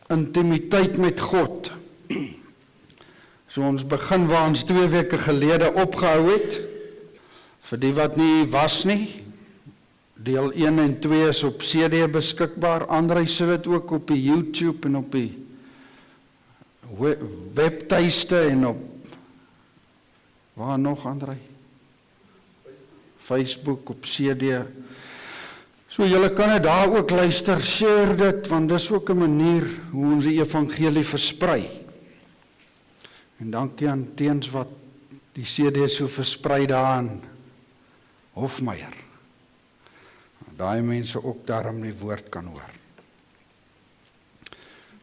intimiteit met God. So ons begin waar ons 2 weke gelede opgehou het. Vir die wat nie was nie, deel 1 en 2 is op CD beskikbaar. Andrei sit dit ook op die YouTube en op die webtuiste en op, waar nog Andrei? Facebook, op CD. So julle kan dit daar ook luister, share dit, want dis ook 'n manier hoe ons die evangelie versprei. En dankie aan Teens wat die CD so versprei daar in Hofmeyer. Daai mense ook daarom die woord kan hoor.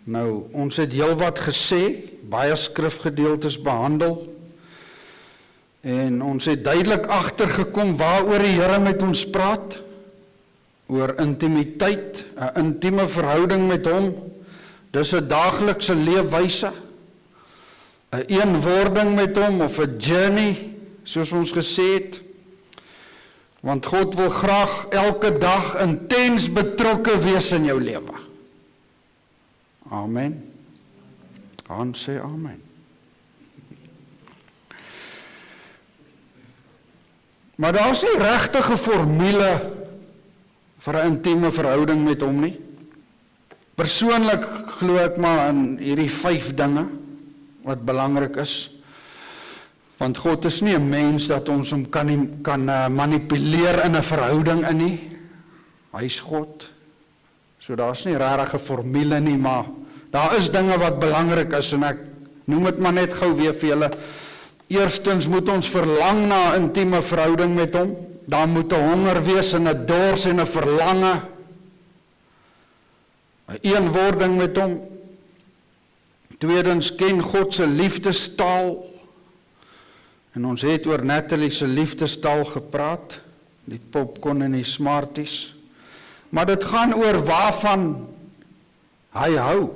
Nou, ons het heelwat gesê, baie skrifgedeeltes behandel, en ons het duidelik agtergekom waaroor die Here met ons praat, oor intimiteit, 'n intieme verhouding met hom. Dis 'n daaglikse leefwyse, 'n eenwording met hom, of 'n journey, soos ons gesê het. Want God wil graag elke dag intens betrokke wees in jou lewe. Amen. Hans sê amen. Maar daar is nie regtige formule vir 'n intieme verhouding met hom nie. Persoonlik glo ek maar in hierdie 5 dinge wat belangrik is. Want God is nie 'n mens dat ons hom kan manipuleer in 'n verhouding in nie. Hy is God. So daar's nie regtig 'n formule nie, maar daar is dinge wat belangrik is, en ek noem dit maar net gou weer vir julle. Eerstens moet ons verlang na 'n intieme verhouding met hom. Daar moet 'n honger wees en 'n dors en 'n verlange. 'n eenwording met hom. Tweedens, ken God se liefdestaal. En ons het oor Natalie se liefdestaal gepraat, die popcorn en die Smarties. Maar dit gaan oor waarvan hy hou.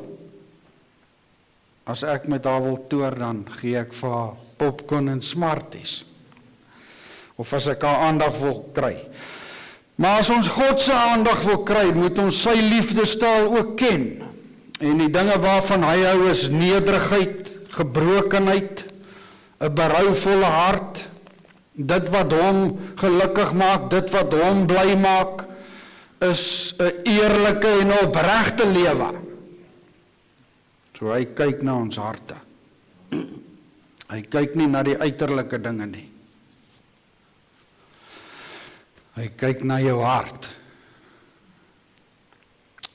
As ek met haar wil toer, dan gee ek vir haar popcorn en Smarties. Of as ek haar aandag wil kry. Maar as ons God se aandag wil kry, moet ons sy liefdestaal ook ken. En die dinge waarvan hy hou is nederigheid, gebrokenheid, 'n berouvolle hart, dit wat hom gelukkig maak, dit wat hom bly maak, is 'n eerlike en opregte lewe. So hy kyk na ons harte. Hy kyk nie na die uiterlike dinge nie. Hy kyk na jou hart.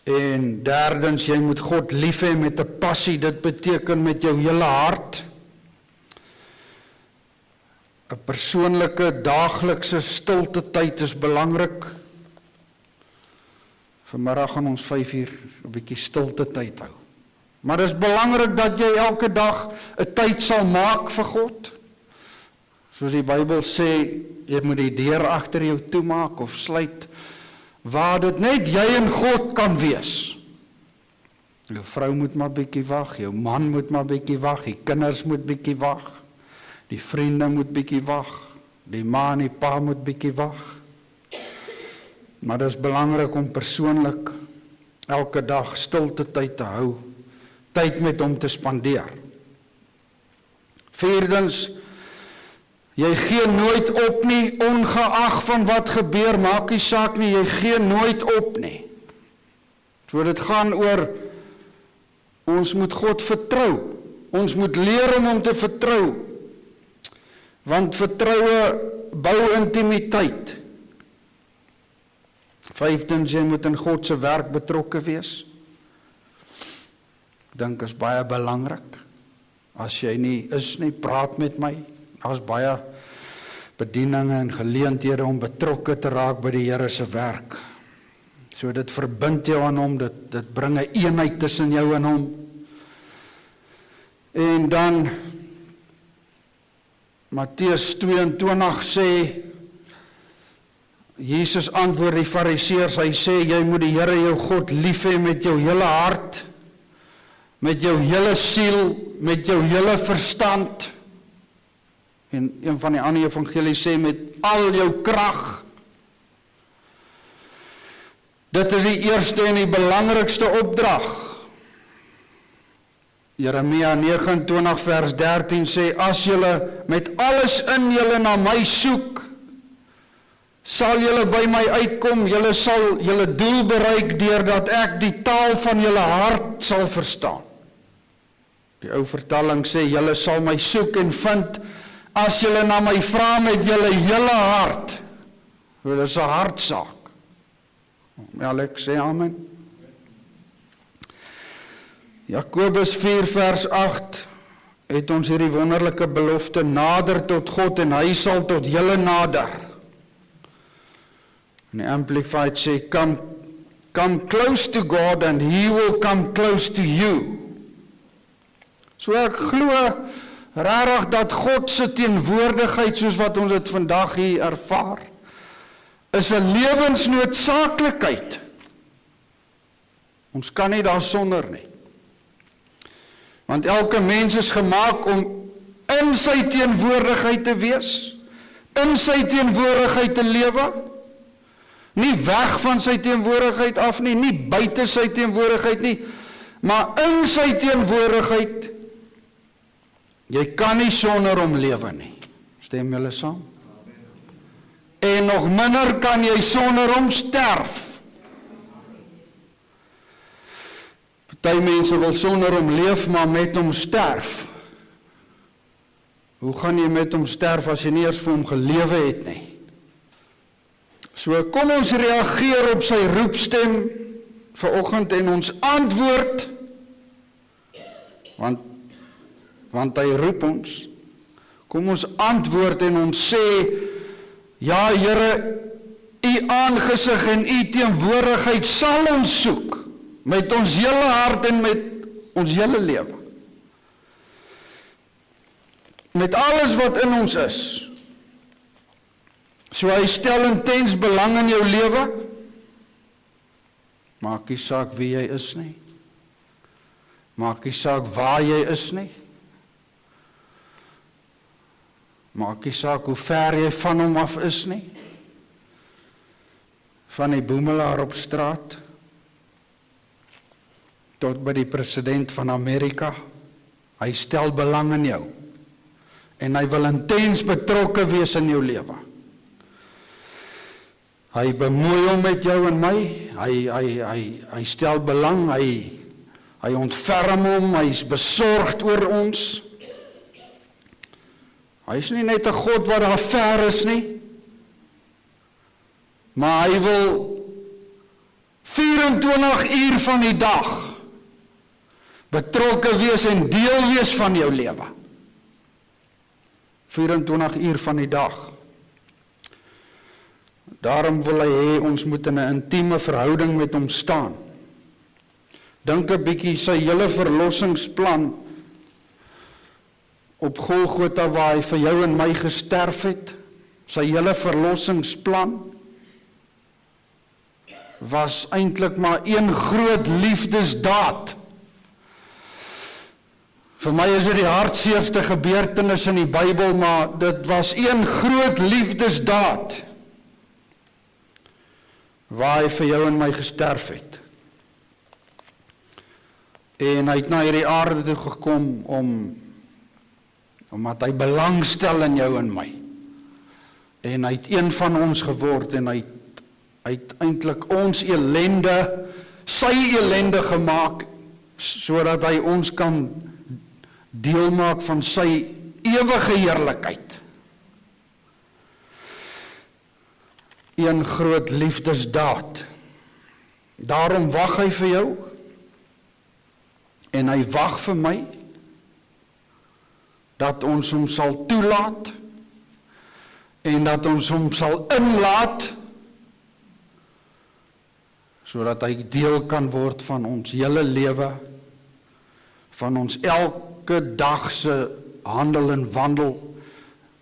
En derdens, jy moet God lief hê met 'n passie, dit beteken met jou hele hart. 'n persoonlike, daaglikse stilte tyd is belangrik. Vanmiddag gaan ons 5 uur 'n bietjie stilte tyd hou. Maar dit is belangrik dat jy elke dag 'n tyd sal maak vir God. Soos die Bybel sê, jy moet die deur agter jou toemaak of sluit, waar dit net jy en God kan wees. Jou vrou moet maar bietjie wag, jou man moet maar bietjie wag, die kinders moet bietjie wag. Die vriende moet bietjie wag, die ma en die pa moet bietjie wag. Maar dit is belangrik om persoonlik elke dag stilte tyd te hou, tyd met hom te spandeer. Vierdens, jy gee nooit op nie, ongeag van wat gebeur, maak nie saak nie, jy gee nooit op nie. So dit gaan oor, ons moet God vertrou, ons moet leer om hom te vertrou. Want vertroue bou intimiteit. Vyftens, jy moet in God se werk betrokke wees. Ek dink is baie belangrik. As jy nie is nie, praat met my. Daar's baie bedieninge en geleenthede om betrokke te raak by die Here se werk. So dit verbind jou aan hom, dit bring 'n eenheid tussen jou en hom. En dan Matteus 22 sê, Jesus antwoord die Fariseërs, hy sê, jy moet die Here jou God lief hê met jou hele hart, met jou hele siel, met jou hele verstand. En een van die ander evangelies sê, met al jou krag. Dit is die eerste en die belangrikste opdrag. Jeremia 29 vers 13 sê, as julle met alles in julle na my soek, sal julle by my uitkom, julle sal julle doel bereik deurdat ek die taal van julle hart sal verstaan. Die ou vertaling sê, julle sal my soek en vind, as julle na my vra met julle hele hart. Dit is 'n hartsaak. Ek sê amen. Jakobus 4 vers 8 het ons hierdie wonderlike belofte, nader tot God en hy sal tot julle nader. En die Amplified sê, come close to God and he will come close to you. So ek glo regtig dat God se teenwoordigheid, soos wat ons dit vandag hier ervaar, is 'n lewensnoodsaaklikheid. Ons kan nie daarsonder nie. Want elke mens is gemaak om in sy teenwoordigheid te wees, in sy teenwoordigheid te lewe, nie weg van sy teenwoordigheid af nie, nie buite sy teenwoordigheid nie, maar in sy teenwoordigheid. Jy kan nie sonder hom lewe nie. Stem julle saam? En nog minder kan jy sonder hom sterf. Party mense wil sonder hom leef, maar met hom sterf. Hoe gaan jy met hom sterf as jy nie eers vir hom gelewe het nie? So kom ons reageer op sy roepstem vanoggend en ons antwoord, want hy roep ons. Kom ons antwoord en ons sê, ja Here, u aangesig en u teenwoordigheid sal ons soek, met ons hele hart en met ons hele lewe. Met alles wat in ons is. So hy stel intens belang in jou lewe. Maak nie saak wie jy is nie. Maak nie saak waar jy is nie. Maak nie saak hoe ver jy van hom af is nie. Van die boemelaar op straat tot by die president van Amerika. Hy stel belang in jou. En hy wil intens betrokke wees in jou lewe. Hy bemoei hom met jou en my. Hy stel belang, hy ontferm hom, hy is besorgd oor ons. Hy is nie net 'n God wat daar ver is nie, maar hy wil 24 uur van die dag betrokke wees en deel wees van jou lewe. 24 uur van die dag. Daarom wil hy hê ons moet in 'n intieme verhouding met hom staan. Dink 'n bietjie sy hele verlossingsplan op Golgotha waar hy vir jou en my gesterf het. Sy hele verlossingsplan was eintlik maar een groot liefdesdaad. Vir my is dit die hartseerste gebeurtenis in die Bybel, maar dit was een groot liefdesdaad waar hy vir jou en my gesterf het. En hy het na hierdie aarde toe gekom omdat hy belangstel in jou en my. En hy het een van ons geword en hy het eintlik ons ellende, sy ellende gemaak, sodat hy ons kan deel maak van sy ewige heerlikheid. Een groot liefdesdaad. Daarom wag hy vir jou en hy wag vir my dat ons hom sal toelaat en dat ons hom sal inlaat sodat hy deel kan word van ons hele lewe, van ons elke dag se handel en wandel,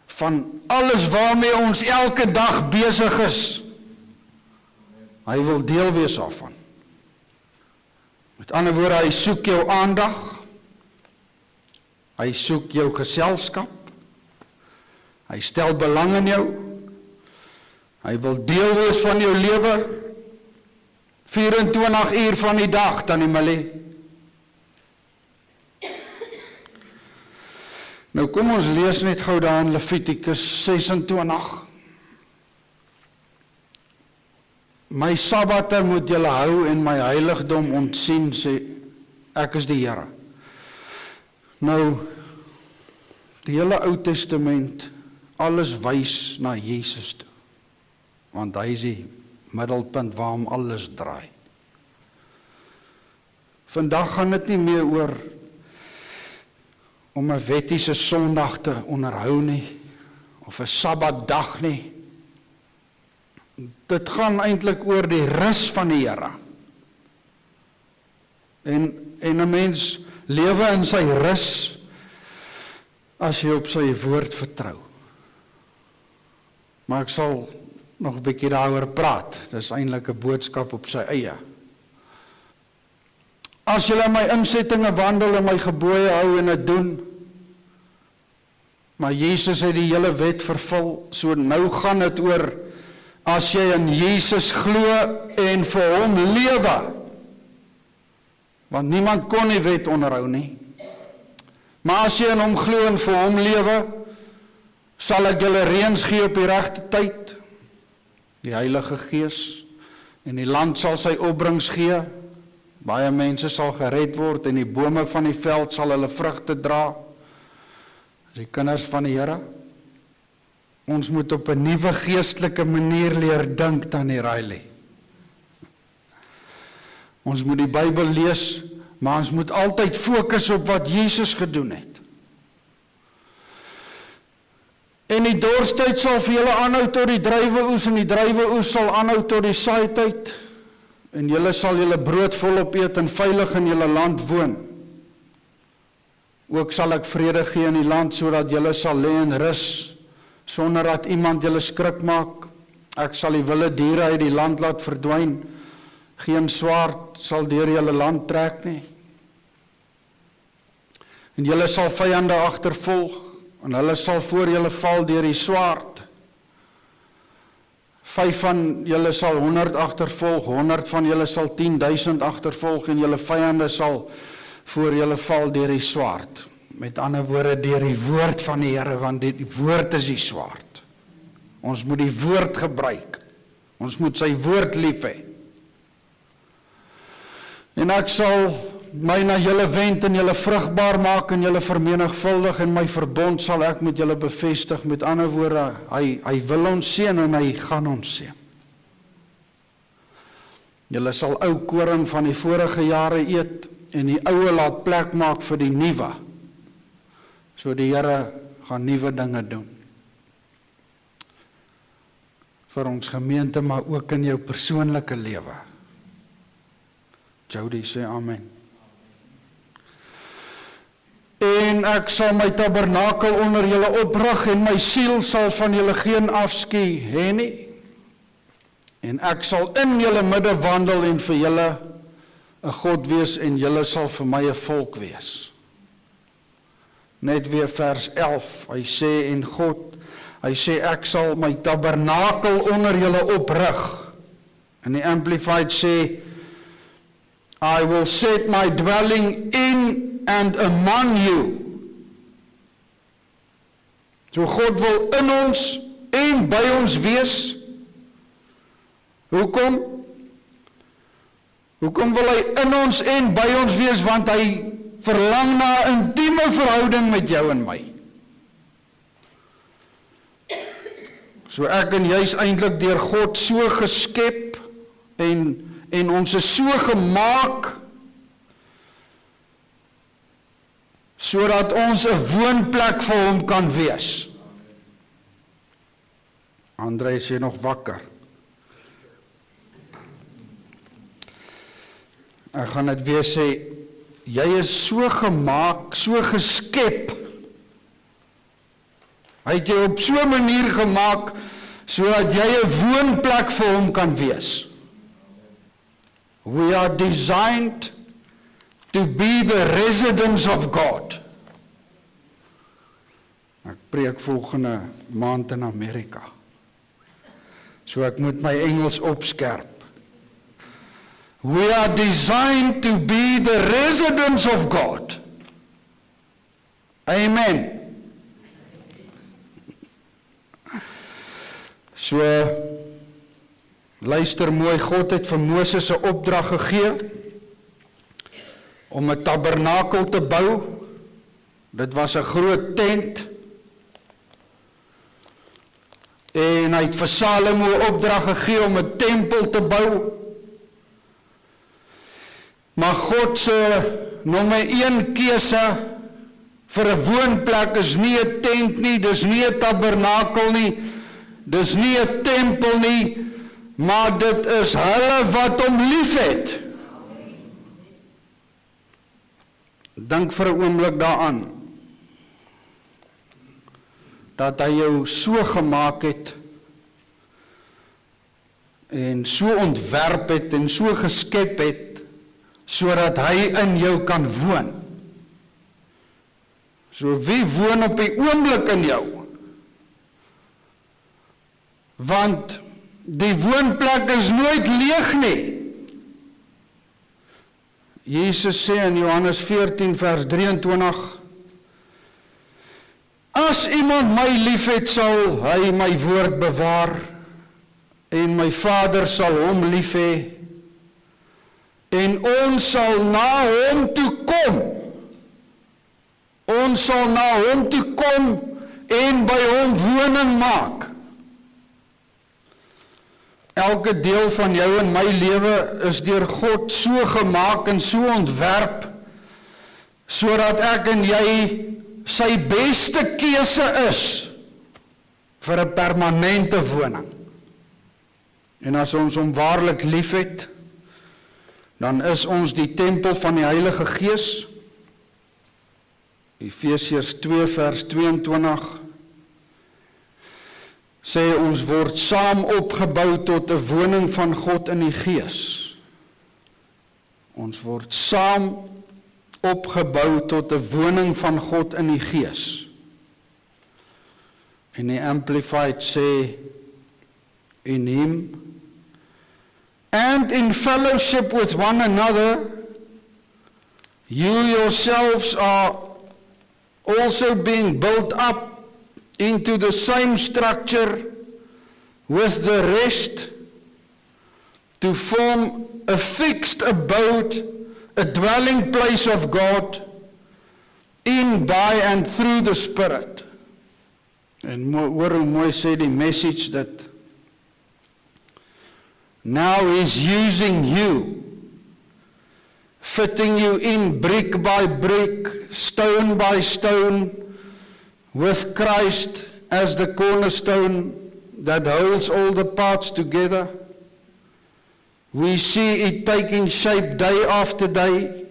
van alles waarmee ons elke dag besig is. Hy wil deel wees daarvan. Met ander woorde, hy soek jou aandag, hy soek jou geselskap, hy stel belang in jou, hy wil deel wees van jou lewe, 24 uur van die dag, Tannie Millie. Nou kom ons lees net gou daar in Levitikus 26. My Sabbate moet julle hou en my heiligdom ontsien, sê ek is die Here. Nou, die hele Ou Testament, alles wys na Jesus toe. Want hy is die middelpunt waarom alles draai. Vandag gaan dit nie meer oor om 'n wettiese Sondag te onderhou nie, of 'n Sabbatdag nie. Dit gaan eintlik oor die rus van die Here. En 'n mens lewe in sy rus as jy op sy woord vertrou. Maar ek sal nog 'n bietjie daaroor praat. Dis eintlik 'n boodskap op sy eie. As julle my insettinge wandel en my gebooie hou en dit doen, maar Jesus het die hele wet vervul, so nou gaan dit oor, as jy in Jesus glo en vir hom lewe, want niemand kon die wet onderhou nie, maar as jy in hom glo en vir hom lewe, sal ek julle reëns gee op die regte tyd, die Heilige Gees, en die land sal sy opbrengs gee, baie mense sal gered word, en die bome van die veld sal hulle vrugte dra, die kinders van die Here. Ons moet op 'n nuwe geestelike manier leer dink dan die Riley. Ons moet die Bybel lees, maar ons moet altyd fokus op wat Jesus gedoen het. En die dorstyd sal vir julle aanhou tot die druiweoes, en die druiweoes sal aanhou tot die saaityd, en julle sal julle brood volop eet en veilig in julle land woon. Ook sal ek vrede gee in die land, sodat julle sal lê en rus, sonder dat iemand julle skrik maak. Ek sal die wilde diere uit die land laat verdwyn. Geen swaard sal deur julle land trek nie. En julle sal vyande agtervolg, en hulle sal voor julle val deur die swaard. 5 van julle sal 100 agtervolg, 100 van julle sal 10.000 agtervolg, en julle vyande sal voor julle val deur die swaard. Met ander woorde, deur die woord van die Here, want die woord is die swaard. Ons moet die woord gebruik. Ons moet sy woord lief hê. En ek sal my na julle wend en julle vrugbaar maak en julle vermenigvuldig, en my verbond sal ek met julle bevestig. Met ander woorde, hy wil ons seën en hy gaan ons seën. Julle sal ou koring van die vorige jare eet en die oue laat plek maak vir die nuwe. So die Here gaan nuwe dinge doen. Vir ons gemeente, maar ook in jou persoonlike lewe. Jody sê amen. En ek sal my tabernakel onder julle oprig, en my siel sal van julle geen afskuw hê nie. En ek sal in julle midde wandel en vir julle 'n God wees, en julle sal vir my 'n volk wees. Net weer vers 11, hy sê ek sal my tabernakel onder julle oprig. En die Amplified sê, I will set my dwelling in and among you. So God wil in ons en by ons wees. Hoekom? Hoekom wil hy in ons en by ons wees? Want hy verlang na 'n intieme verhouding met jou en my. So ek en jy is eintlik deur God so geskep, en ons is so gemaak, sodat ons 'n woonplek vir hom kan wees. André is nog wakker. Ek gaan dit weer sê, jy is so gemaak, so geskep. Hy het jou op so 'n manier gemaak, sodat jy 'n woonplek vir hom kan wees. We are designed to be the residents of God. Ek preek volgende maand in Amerika. So ek moet my Engels opskerp. We are designed to be the residents of God. Amen. So, luister mooi, God het vir Moses 'n opdrag gegee om 'n tabernakel te bou. Dit was 'n groot tent. En hy het vir Salomo 'n opdrag gegee om 'n tempel te bou. Maar God se nommer 1 keuse vir 'n woonplek is nie 'n tent nie, dis nie 'n tabernakel nie, dis nie 'n tempel nie, maar dit is hulle wat hom liefhet. Dink vir 'n oomblik daaraan dat hy jou so gemaak het en so ontwerp het en so geskep het sodat hy in jou kan woon. So wie woon op die oomblik in jou? Want die woonplek is nooit leeg nie. Jesus sê in Johannes 14 vers 23, as iemand my liefhet, sal hy my woord bewaar, en my Vader sal hom lief hê, en ons sal na hom toe kom. Ons sal na hom toe kom en by hom woning maak. Elke deel van jou en my lewe is deur God so gemaak en so ontwerp, sodat ek en jy sy beste keuse is vir 'n permanente woning. En as ons hom waarlik liefhet, dan is ons die tempel van die Heilige Gees. Efesiërs 2 vers 22 sê ons word saam opgebou tot 'n woning van God in die Gees. Ons word saam opgebou tot 'n woning van God in die Gees. En die Amplified sê, in Him, and in fellowship with one another, you yourselves are also being built up into the same structure with the rest to form a fixed abode, a dwelling place of God, in, by and through the Spirit. En hoor hoe mooi sê die message dat now He's using you, fitting you in brick by brick, stone by stone, with Christ as the cornerstone that holds all the parts together. We see it taking shape day after day.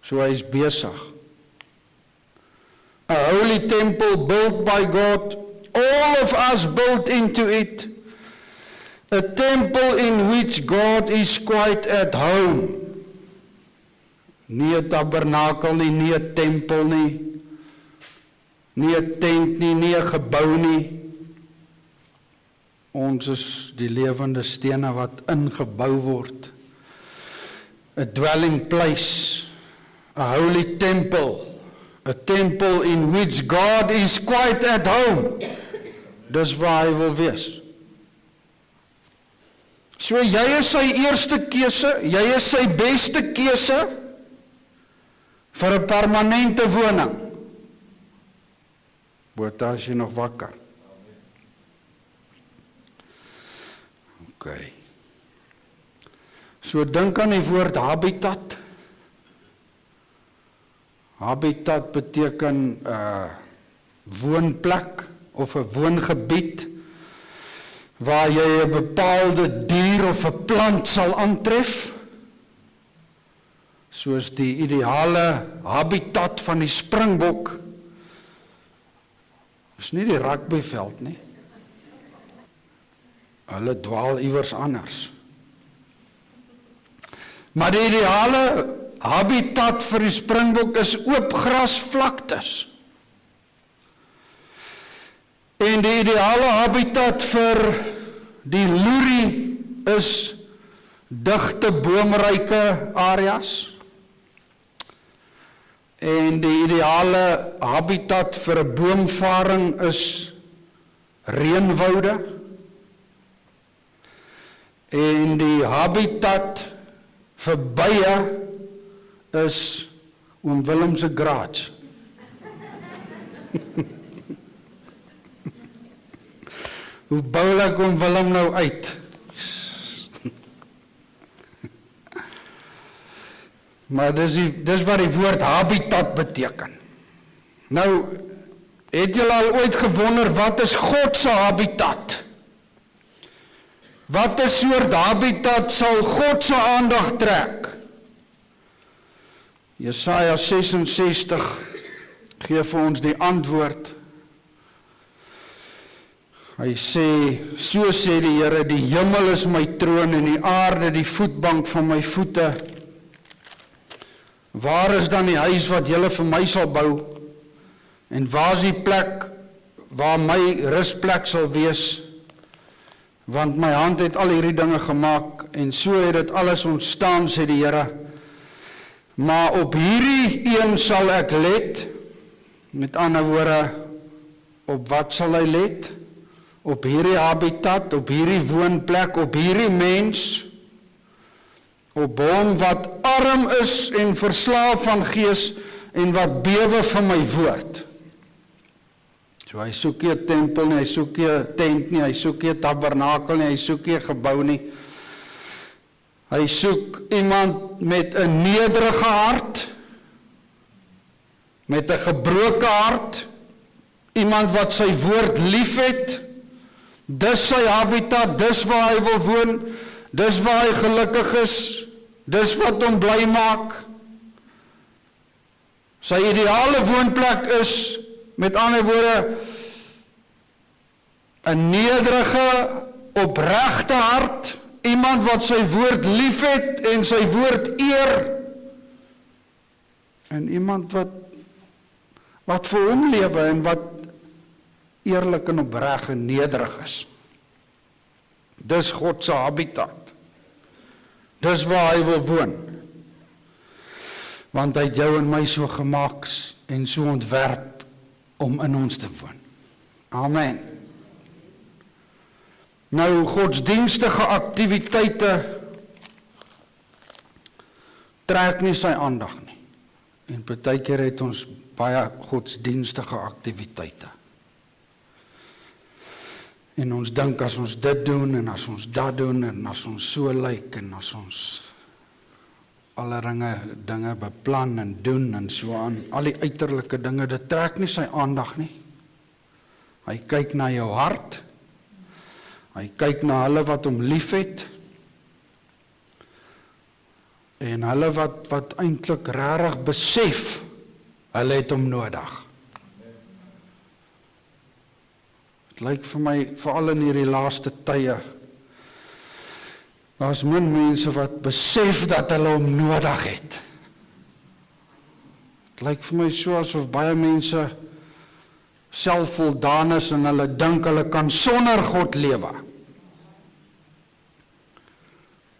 So hy is besig. A holy temple built by God, all of us built into it. A temple in which God is quite at home. Nie 'n tabernakel nie, nie 'n tempel nie, nie 'n tent nie, nie 'n gebou nie. Ons is die lewende stene wat ingebou word. A dwelling place, a holy temple, a temple in which God is quite at home. Dis waar hy wil wees. So jy is sy eerste keuse, jy is sy beste keuse vir 'n permanente woning. Bota, as jy nog wakker. Okay. So dink aan die woord habitat. Habitat beteken 'n woonplek of 'n woongebied waar jy 'n bepaalde dier of 'n plant sal aantref. Soos die ideale habitat van die springbok is nie die rugbyveld nie. Hulle dwaal iewers anders. Maar die ideale habitat vir die springbok is oop grasvlaktes. En die ideale habitat vir die loerie is digte boomryke areas. En die ideale habitat vir 'n boomvaring is reënwoude, en die habitat vir bye is Oom Willem se garage. Hoe bou ek Oom Willem nou uit? Maar dis wat die woord habitat beteken. Nou, het julle al ooit gewonder, wat is God se habitat? Wat 'n soort habitat sal God se aandag trek? Jesaja 66 gee vir ons die antwoord. Hy sê, so sê die Here, die hemel is my troon en die aarde die voetbank van my voete. Waar is dan die huis wat julle vir my sal bou? En waar is die plek waar my rusplek sal wees? Want my hand het al hierdie dinge gemaak en so het dit alles ontstaan, sê die Here. Maar op hierdie een sal ek let. Met ander woorde, op wat sal hy let? Op hierdie habitat, op hierdie woonplek, op hierdie mens, op hom wat arm is en verslaaf van gees en wat bewe van my woord. So hy soek nie 'n tempel nie, hy soek nie 'n tent nie, hy soek nie 'n tabernakel nie, hy soek nie 'n gebou nie. Hy soek iemand met 'n nederige hart, met 'n gebroke hart, iemand wat sy woord liefhet. Dis sy habitat, dis waar hy wil woon, dis waar hy gelukkig is, dis wat hom bly maak. Sy ideale woonplek is, met ander woorde, 'n nederige, opregte hart, iemand wat sy woord liefhet en sy woord eer, en iemand wat vir hom lewe en wat eerlik en opreg en nederig is. Dis God se habitat. Dis waar hy wil woon. Want hy het jou en my so gemaak en so ontwerp om in ons te woon. Amen. Nou, godsdienstige aktiwiteite trek nie sy aandag nie. En partykeer het ons baie godsdienstige aktiwiteite. En ons dink as ons dit doen en as ons dat doen en as ons so lyk en as ons alle dinge beplan en doen en so aan, al die uiterlike dinge, dit trek nie sy aandag nie. Hy kyk na jou hart, hy kyk na hulle wat hom liefhet en hulle wat eintlik regtig besef, hulle het hom nodig. Lyk vir my, veral in hierdie laaste tye, daar's min mense wat besef dat hulle hom nodig het. Dit lyk vir my so asof baie mense selfvoldaan is en hulle dink hulle kan sonder God lewe.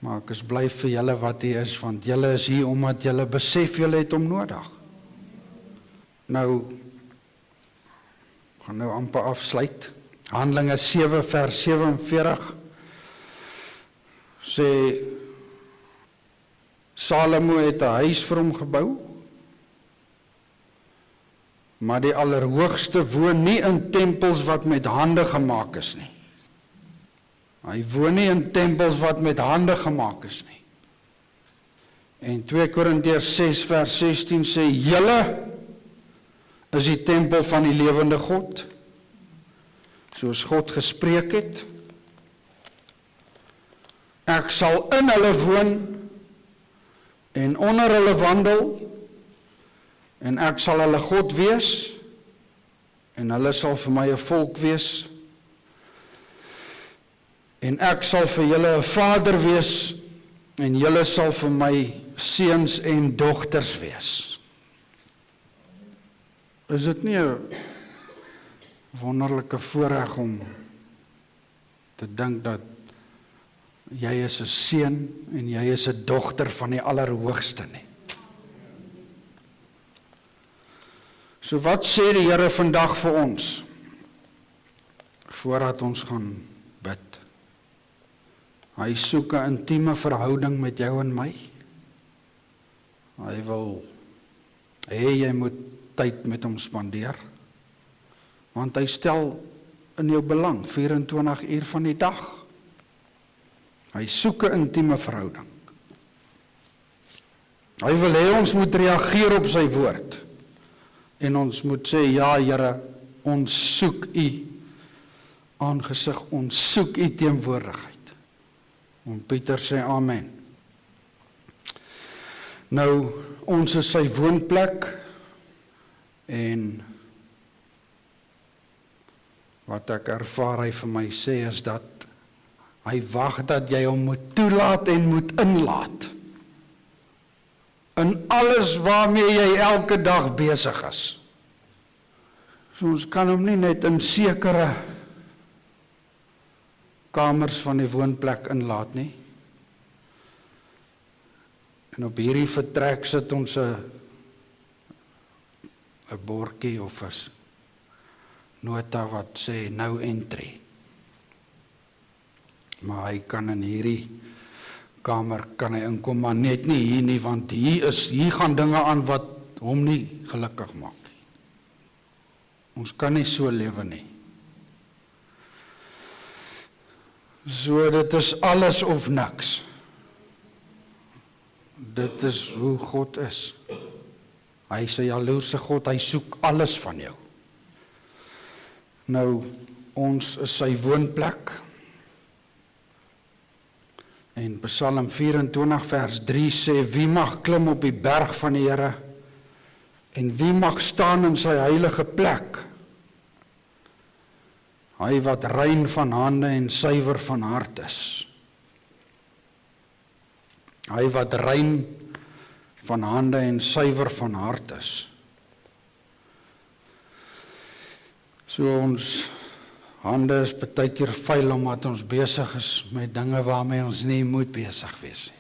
Maar ek is bly vir julle wat hier is, want julle is hier omdat julle besef julle het hom nodig. Nou, gaan nou amper afsluit. Handelinge 7 vers 47 sê Salomo het 'n huis vir hom gebou, maar die Allerhoogste woon nie in tempels wat met hande gemaak is nie. Hy woon nie in tempels wat met hande gemaak is nie. En 2 Korintiërs 6 vers 16 sê, julle is die tempel van die lewende God, soos God gespreek het. Ek sal in hulle woon en onder hulle wandel en ek sal hulle God wees en hulle sal vir my 'n volk wees en ek sal vir julle 'n vader wees en julle sal vir my seuns en dogters wees. Is dit nie 'n wonderlike voorreg om te dink dat jy is 'n seun en jy is 'n dogter van die Allerhoogste nie? So wat sê die Here vandag vir ons? voordat ons gaan bid. Hy soek 'n intieme verhouding met jou en my. Hy wil hê jy moet tyd met hom spandeer. Want hy stel in jou belang 24 uur van die dag. Hy soek 'n intieme verhouding. Hy wil hê ons moet reageer op sy woord. En ons moet sê, ja Here, ons soek u aangesig, ons soek u teenwoordigheid. En Pieter sê amen. Nou, ons is sy woonplek en wat ek ervaar hy vir my sê is dat hy wag dat jy hom moet toelaat en moet inlaat. In alles waarmee jy elke dag besig is. So ons kan hom nie net in sekere kamers van die woonplek inlaat nie. En op hierdie vertrek sit ons 'n bordjie of 'n nota wat sê no entry. Maar hy kan in hierdie kamer kan hy inkom, maar net nie hier nie, want hier gaan dinge aan wat hom nie gelukkig maak. Ons kan nie so lewe nie. So dit is alles of niks. Dit is hoe God is. Hy is 'n jaloerse God, hy soek alles van jou. Nou, ons is sy woonplek. En Psalm 24 vers 3 sê, wie mag klim op die berg van die Here? En wie mag staan in sy heilige plek? Hy wat rein van hande en suiwer van hart is. Hy wat rein van hande en suiwer van hart is. So ons hande is baie keer vuil omdat ons besig is met dinge waarmee ons nie moet besig wees nie.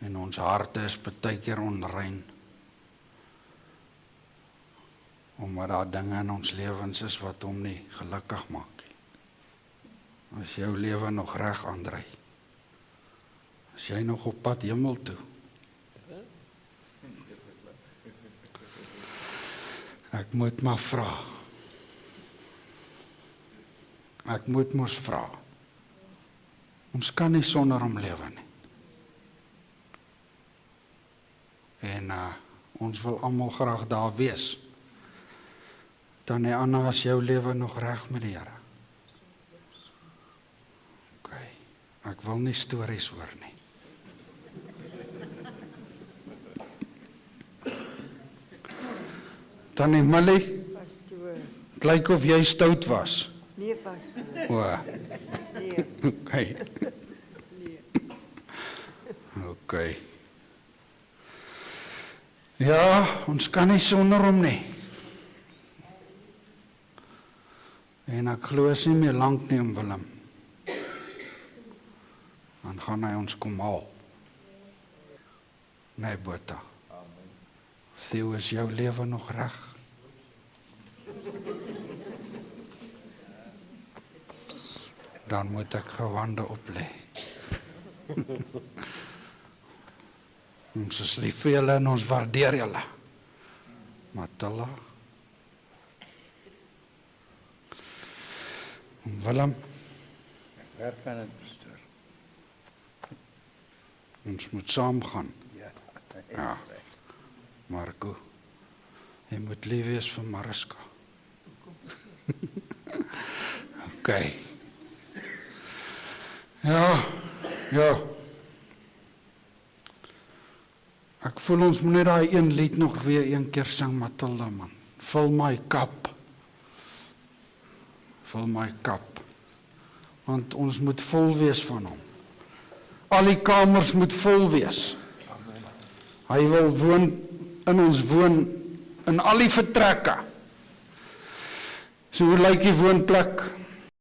En ons harte is baie keer onrein. Omdat daar dinge in ons lewens is wat hom nie gelukkig maak nie. Is jou lewe nog reg, Andrei? Is jy nog op pad hemel toe? Ek moet maar vra. Ek moet mos vra. Ons kan nie sonder hom lewe nie. En ons wil almal graag daar wees. Dan die ander as jou lewe nog reg met die Here. OK. Ek wil nie stories hoor nie. Tannie Millie, Pastoor. het lyk of jy stout was. Nee, pastoor. O, Nee, OK. nee. OK. Ja, ons kan nie sonder hom nie. En ek glo is nie meer lank nie om Willem. Dan gaan hy ons kom haal. Nee, Bota. Theo, is jou lewe nog reg? Dan moet ek gewande oplê. Ons is lief vir julle en ons waardeer julle. Matala. Willem, Werk van het bestuur. ons moet saam gaan. Ja. Ja. Marco, jy moet lief wees vir Mariska. OK. Ja, ja. Ek voel ons moet net daai een lied nog weer een keer sing, Matilda man. Fill my cup. Vul my kap, want ons moet vol wees van hom. Al die kamers moet vol wees. Hy wil in ons woon in al die vertrekke. So hoe lyk die woonplek?